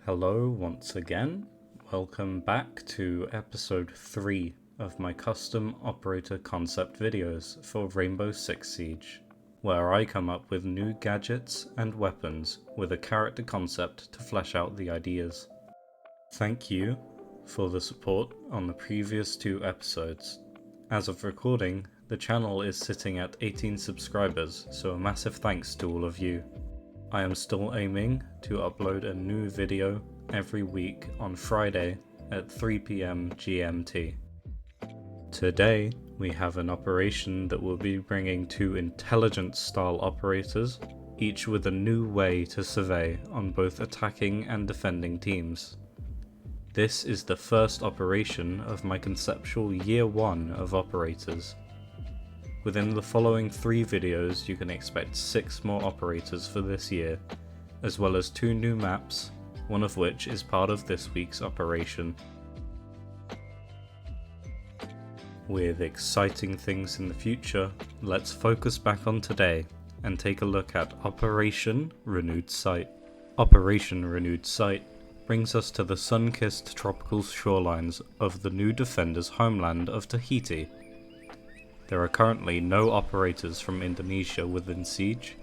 Hello once again, welcome back to episode 3 of my custom operator concept videos for Rainbow Six Siege, where I come up with new gadgets and weapons with a character concept to flesh out the ideas. Thank you for the support on the previous 2 episodes. As of recording, the channel is sitting at 18 subscribers, so a massive thanks to all of you. I am still aiming to upload a new video every week on Friday at 3 PM GMT. Today we have an operation that will be bringing 2 intelligence style operators, each with a new way to survey on both attacking and defending teams. This is the first operation of my conceptual year 1 of operators. Within the following 3 videos you can expect 6 more operators for this year, as well as 2 new maps, one of which is part of this week's operation. With exciting things in the future, let's focus back on today and take a look at Operation Renewed Sight. Operation Renewed Sight brings us to the sun-kissed tropical shorelines of the new defender's homeland of Tahiti. There are currently no operators from Indonesia within Siege.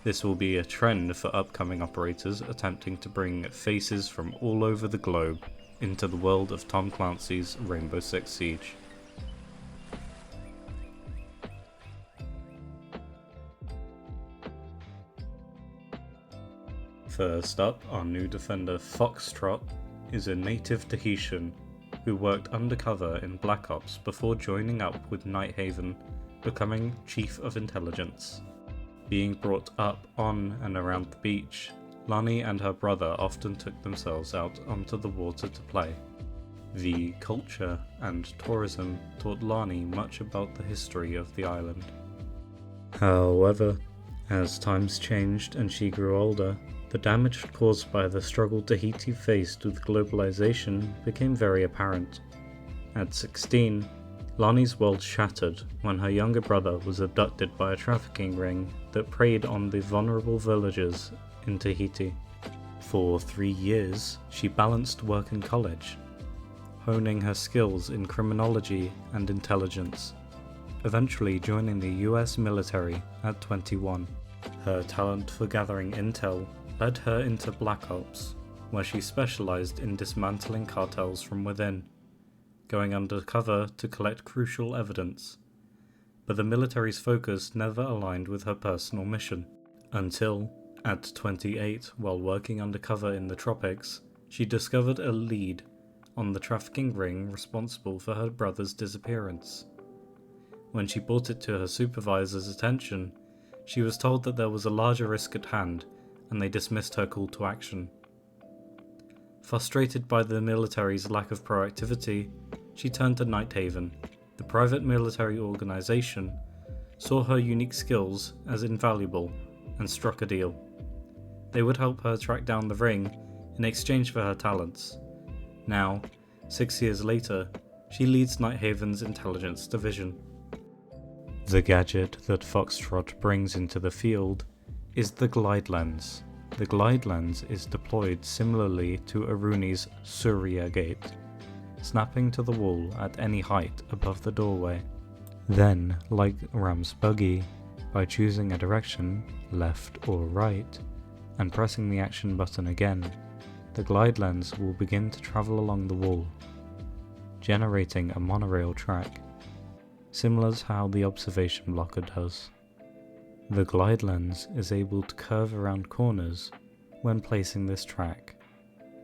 This will be a trend for upcoming operators attempting to bring faces from all over the globe into the world of Tom Clancy's Rainbow Six Siege. First up, our new defender Foxtrot is a native Tahitian who worked undercover in Black Ops before joining up with Nighthaven, becoming Chief of Intelligence. Being brought up on and around the beach, Lani and her brother often took themselves out onto the water to play. The culture and tourism taught Lani much about the history of the island. However, as times changed and she grew older, the damage caused by the struggle Tahiti faced with globalization became very apparent. At 16, Lani's world shattered when her younger brother was abducted by a trafficking ring that preyed on the vulnerable villagers in Tahiti. For 3 years, she balanced work and college, honing her skills in criminology and intelligence, eventually joining the US military at 21. Her talent for gathering intel led her into Black Ops, where she specialized in dismantling cartels from within, going undercover to collect crucial evidence. But the military's focus never aligned with her personal mission, until, at 28, while working undercover in the tropics, she discovered a lead on the trafficking ring responsible for her brother's disappearance. When she brought it to her supervisor's attention, she was told that there was a larger risk at hand, and they dismissed her call to action. Frustrated by the military's lack of proactivity, she turned to Nighthaven. The private military organization saw her unique skills as invaluable and struck a deal. They would help her track down the ring in exchange for her talents. Now, 6 years later, she leads Nighthaven's intelligence division. The gadget that Foxtrot brings into the field is the glide lens. The glide lens is deployed similarly to Aruni's Surya Gate, snapping to the wall at any height above the doorway. Then, like Ram's buggy, by choosing a direction, left or right, and pressing the action button again, the glide lens will begin to travel along the wall, generating a monorail track, similar to how the observation blocker does. The glide lens is able to curve around corners when placing this track,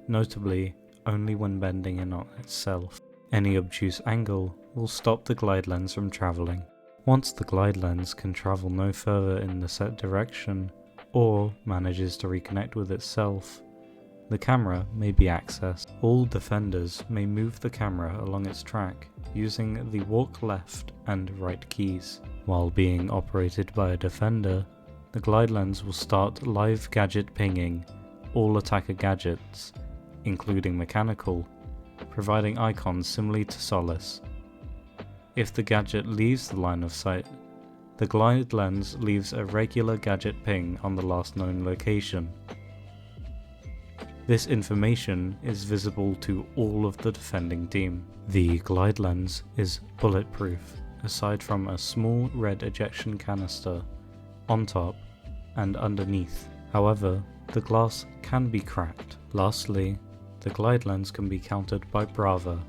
notably only when bending in on itself. Any obtuse angle will stop the glide lens from travelling. Once the glide lens can travel no further in the set direction, or manages to reconnect with itself, the camera may be accessed. All defenders may move the camera along its track using the walk left and right keys. While being operated by a defender, the glide lens will start live gadget pinging all attacker gadgets, including mechanical, providing icons similar to Solace. If the gadget leaves the line of sight, the glide lens leaves a regular gadget ping on the last known location. This information is visible to all of the defending team. The glide lens is bulletproof, aside from a small red ejection canister on top and underneath. However, the glass can be cracked. Lastly, the glide lens can be countered by Bravo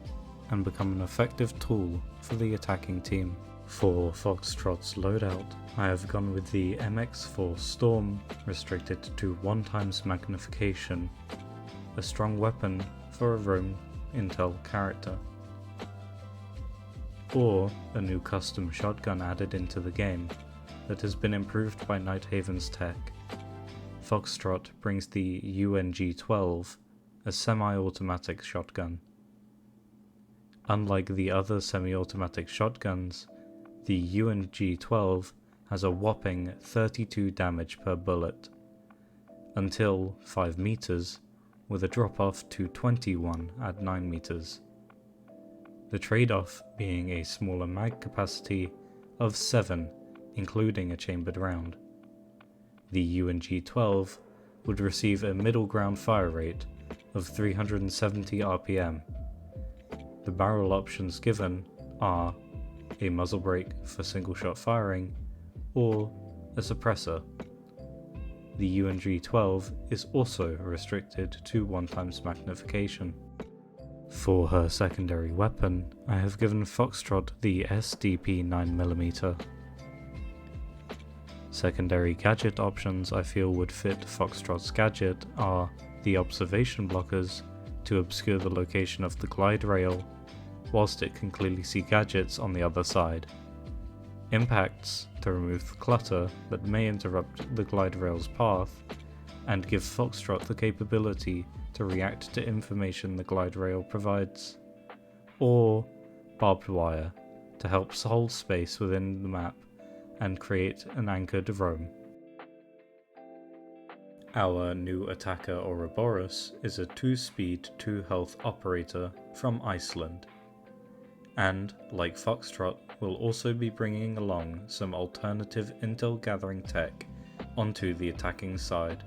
and become an effective tool for the attacking team. For Foxtrot's loadout, I have gone with the MX4 Storm, restricted to 1x magnification, a strong weapon for a roam intel character, or a new custom shotgun added into the game that has been improved by Nighthaven's tech. Foxtrot brings the UNG-12, a semi-automatic shotgun. Unlike the other semi-automatic shotguns, the UNG-12 has a whopping 32 damage per bullet, until 5 meters, with a drop-off to 21 at 9 meters. The trade-off being a smaller mag capacity of 7, including a chambered round. The UNG-12 would receive a middle ground fire rate of 370 RPM. The barrel options given are a muzzle brake for single shot firing, or a suppressor. The UNG-12 is also restricted to 1x magnification. For her secondary weapon, I have given Foxtrot the SDP 9mm. Secondary gadget options I feel would fit Foxtrot's gadget are the observation blockers to obscure the location of the glide rail, whilst it can clearly see gadgets on the other side. Impacts to remove the clutter that may interrupt the glide rail's path, and give Foxtrot the capability to react to information the glide rail provides. Or barbed wire to help hold space within the map and create an anchored roam. Our new attacker Oroborus is a 2-speed, 2-health operator from Iceland, and, like Foxtrot, will also be bringing along some alternative intel gathering tech onto the attacking side.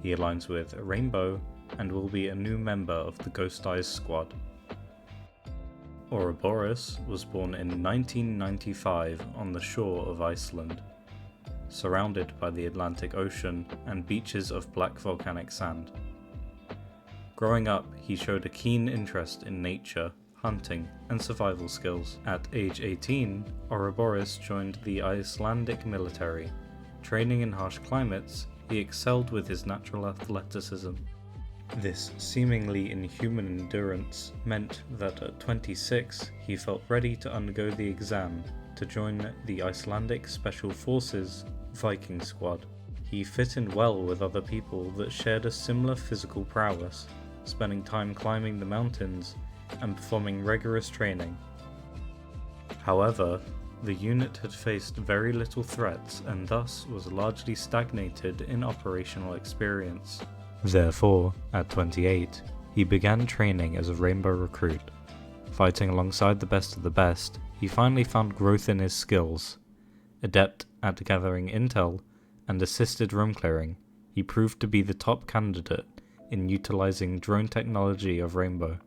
He aligns with Rainbow and will be a new member of the Ghost Eyes squad. Oroborus was born in 1995 on the shore of Iceland, surrounded by the Atlantic Ocean and beaches of black volcanic sand. Growing up, he showed a keen interest in nature, hunting, and survival skills. At age 18, Oroborus joined the Icelandic military. Training in harsh climates, he excelled with his natural athleticism. This seemingly inhuman endurance meant that at 26 he felt ready to undergo the exam to join the Icelandic Special Forces Viking Squad. He fit in well with other people that shared a similar physical prowess, spending time climbing the mountains and performing rigorous training. However, the unit had faced very little threats and thus was largely stagnated in operational experience. Therefore, at 28, he began training as a Rainbow recruit. Fighting alongside the best of the best, he finally found growth in his skills. Adept at gathering intel and assisted room clearing, he proved to be the top candidate in utilizing drone technology of Rainbow,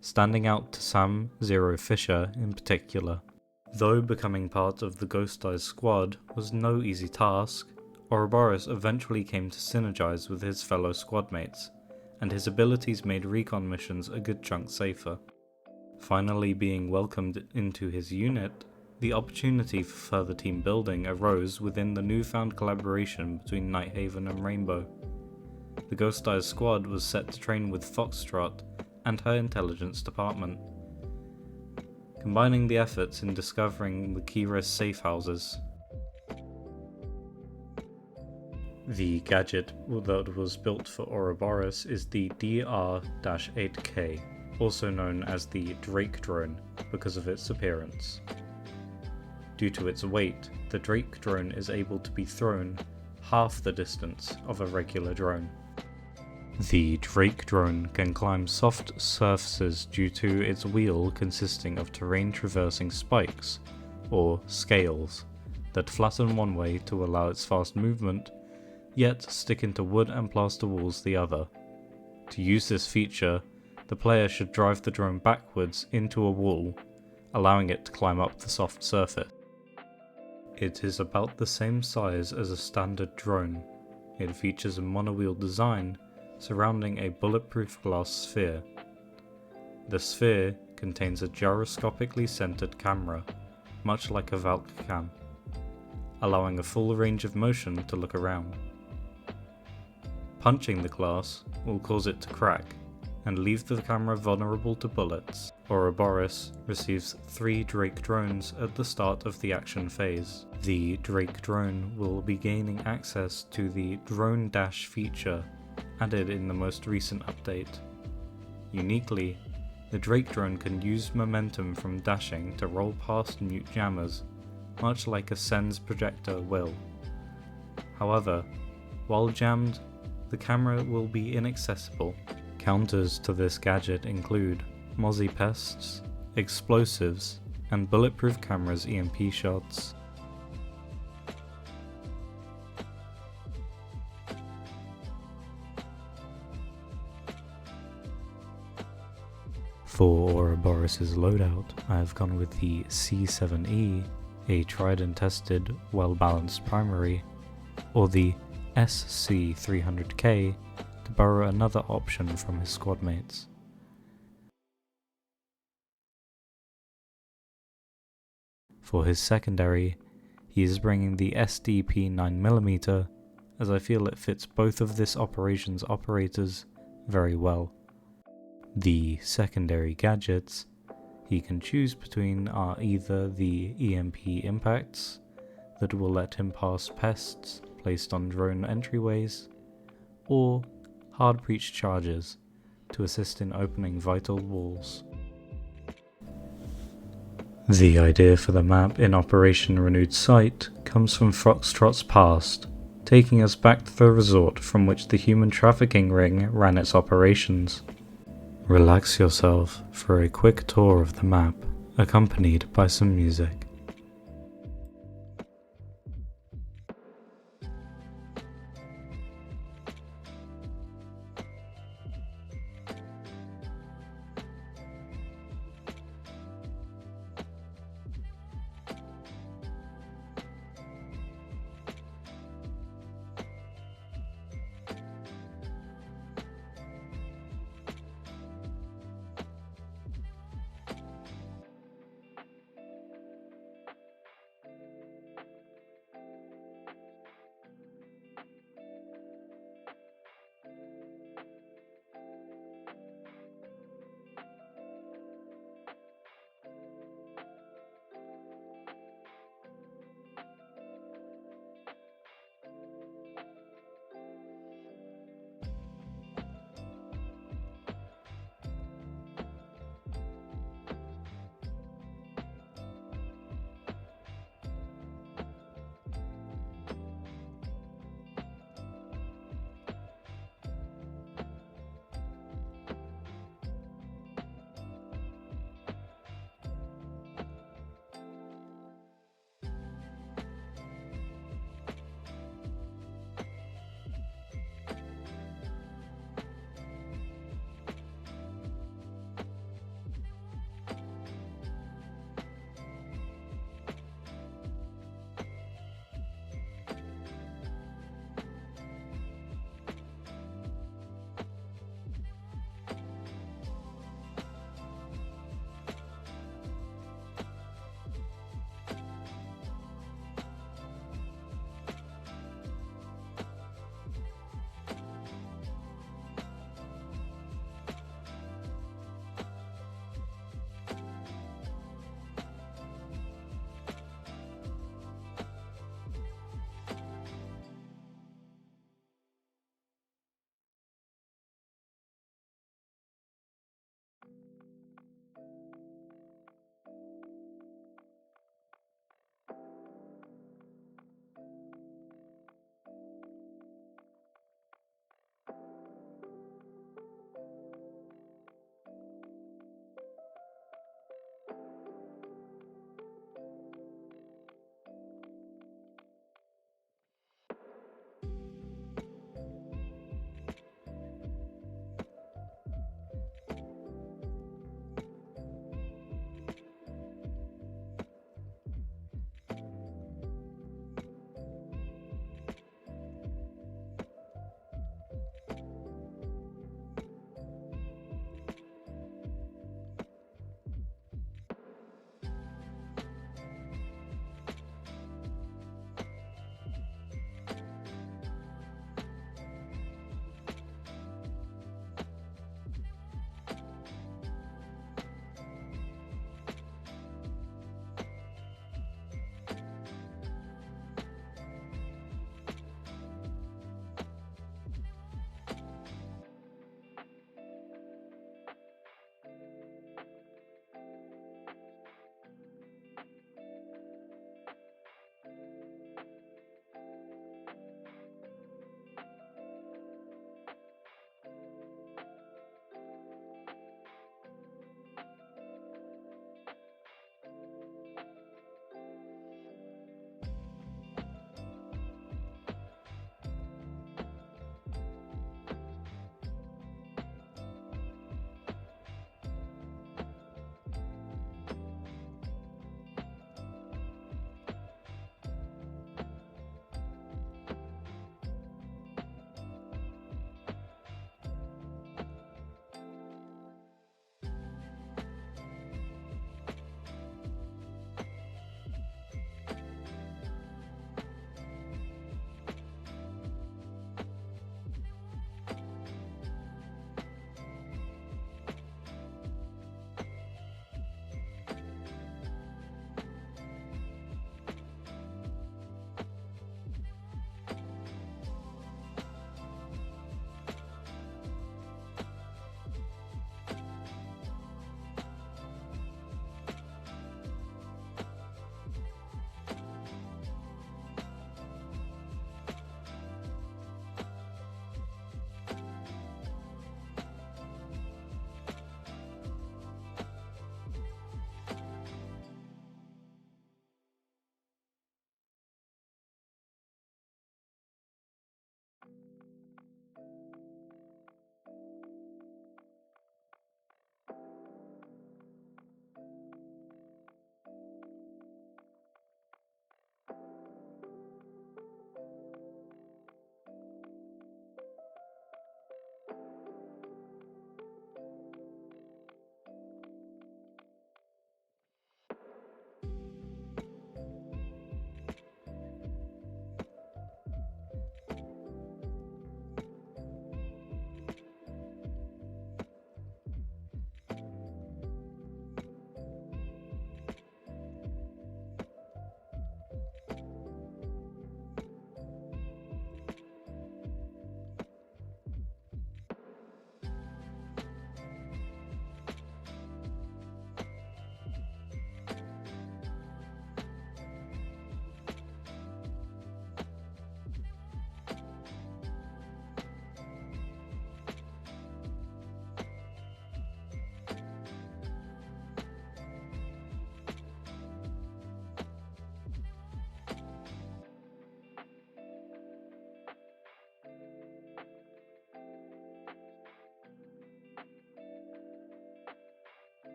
standing out to Sam Zero Fisher in particular. Though becoming part of the Ghost Eyes squad was no easy task, Oroborus eventually came to synergize with his fellow squadmates, and his abilities made recon missions a good chunk safer. Finally being welcomed into his unit, the opportunity for further team building arose within the newfound collaboration between Nighthaven and Rainbow. The Ghost Eyes squad was set to train with Foxtrot and her intelligence department, combining the efforts in discovering the Kira's safe houses. The gadget that was built for Oroborus is the DR-8K, also known as the Drake drone because of its appearance. Due to its weight, the Drake drone is able to be thrown half the distance of a regular drone. The Drake drone can climb soft surfaces due to its wheel consisting of terrain traversing spikes, or scales, that flatten one way to allow its fast movement, yet sticking to wood and plaster walls the other. To use this feature, the player should drive the drone backwards into a wall, allowing it to climb up the soft surface. It is about the same size as a standard drone. It features a monowheel design surrounding a bulletproof glass sphere. The sphere contains a gyroscopically centered camera, much like a Valk cam, allowing a full range of motion to look around. Punching the glass will cause it to crack and leave the camera vulnerable to bullets. Oroborus receives 3 Drake drones at the start of the action phase. The Drake drone will be gaining access to the Drone Dash feature added in the most recent update. Uniquely, the Drake drone can use momentum from dashing to roll past mute jammers, much like a Sen's projector will. However, while jammed, the camera will be inaccessible. Counters to this gadget include Mozzie pests, explosives, and bulletproof cameras EMP shots. For Oroborus's loadout, I have gone with the C7E, a tried and tested, well-balanced primary, or the SC300K to borrow another option from his squad mates. For his secondary, he is bringing the SDP 9mm, as I feel it fits both of this operation's operators very well. The secondary gadgets he can choose between are either the EMP impacts that will let him pass pests placed on drone entryways, or hard breach charges to assist in opening vital walls. The idea for the map in Operation Renewed Sight comes from Foxtrot's past, taking us back to the resort from which the human trafficking ring ran its operations. Relax yourself for a quick tour of the map, accompanied by some music.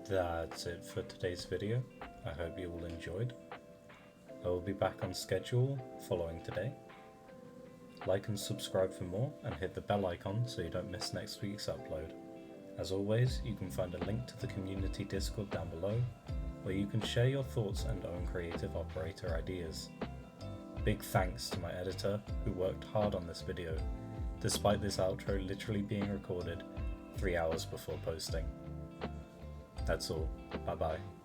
That's it for today's video. I hope you all enjoyed. I will be back on schedule following today. Like and subscribe for more, and hit the bell icon so you don't miss next week's upload. As always, you can find a link to the community Discord down below, where you can share your thoughts and own creative operator ideas. Big thanks to my editor, who worked hard on this video, despite this outro literally being recorded 3 hours before posting. That's all. Bye bye.